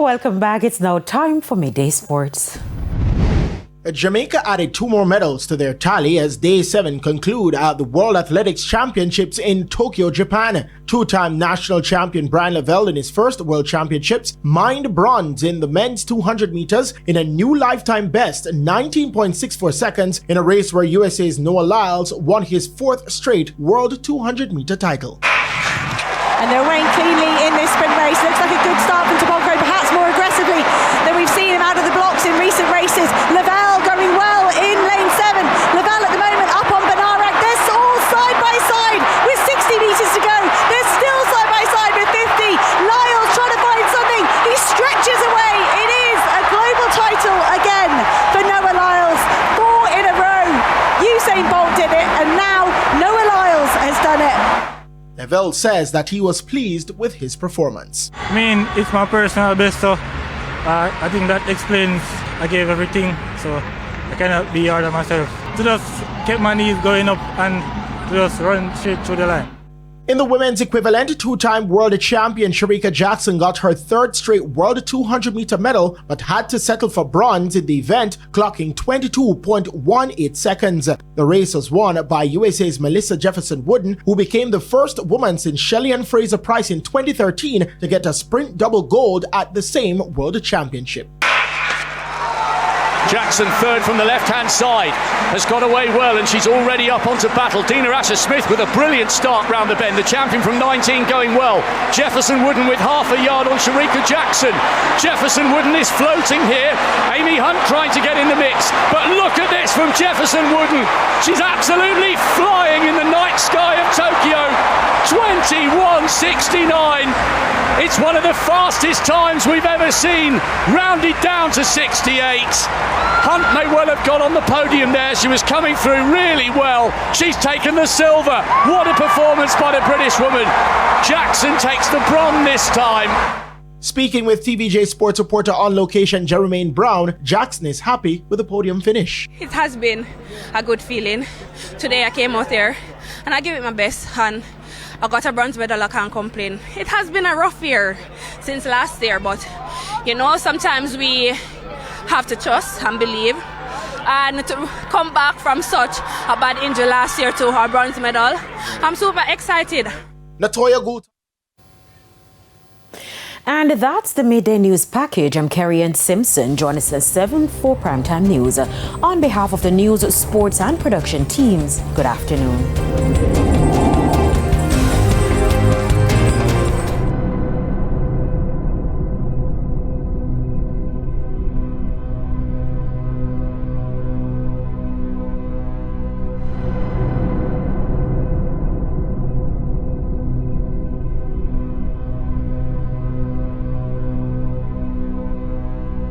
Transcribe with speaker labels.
Speaker 1: Welcome back. It's now time for Midday Sports.
Speaker 2: Jamaica added 2 more medals to their tally as Day 7 conclude at the World Athletics Championships in Tokyo, Japan. 2-time national champion Brian Lavelle in his first World Championships mined bronze in the men's 200 meters in a new lifetime best 19.64 seconds in a race where USA's Noah Lyles won his 4th straight World 200 meter title.
Speaker 3: And they're weighing cleanly in this sprint race. Looks like a good start from Tobacco, perhaps more aggressively than we've seen him out of the blocks in recent races. Lavelle going well in lane 7. Lavelle at the moment up on Benarak. They're all side by side with 60 metres to go. They're still side by side with 50. Lyles trying to find something. He stretches away. It is a global title again for Noah Lyles. 4 in a row. Usain Bolt did it, and now Noah Lyles has done it.
Speaker 2: Lavelle says that he was pleased with his performance.
Speaker 4: I mean, it's my personal best, so I think that explains I gave everything, so I cannot be hard on myself. To just keep my knees going up and to just run straight through the line.
Speaker 2: In the women's equivalent, 2-time world champion Sharika Jackson got her 3rd straight world 200 meter medal but had to settle for bronze in the event, clocking 22.18 seconds. The race was won by USA's Melissa Jefferson Wooden, who became the first woman since Shelley Ann Fraser Price in 2013 to get a sprint double gold at the same world championship.
Speaker 5: Jackson, 3rd from the left-hand side, has got away well and she's already up onto battle. Dina Asher-Smith with a brilliant start round the bend. The champion from 19 going well. Jefferson Wooden with half a yard on Sharika Jackson. Jefferson Wooden is floating here. Amy Hunt trying to get in the mix. But look at this from Jefferson Wooden. She's absolutely flying in the night sky of Tokyo. 21.69. It's one of the fastest times we've ever seen, rounded down to 68. Hunt may well have got on the podium there. She was coming through really well. She's taken the silver. What a performance by the British woman. Jackson takes the bronze this time.
Speaker 2: Speaking with TVJ sports reporter on location Jermaine Brown, Jackson is happy with the podium finish.
Speaker 6: It has been a good feeling. Today I came out there and I gave it my best and I got a bronze medal. I can't complain. It has been a rough year since last year, but you know, sometimes we have to trust and believe, and to come back from such a bad injury last year to our bronze medal, I'm super excited.
Speaker 2: Natoya Gould.
Speaker 1: And that's the Midday News Package. I'm Kerry Ann Simpson. Join us at 7 for Primetime News. On behalf of the news, sports and production teams, good afternoon.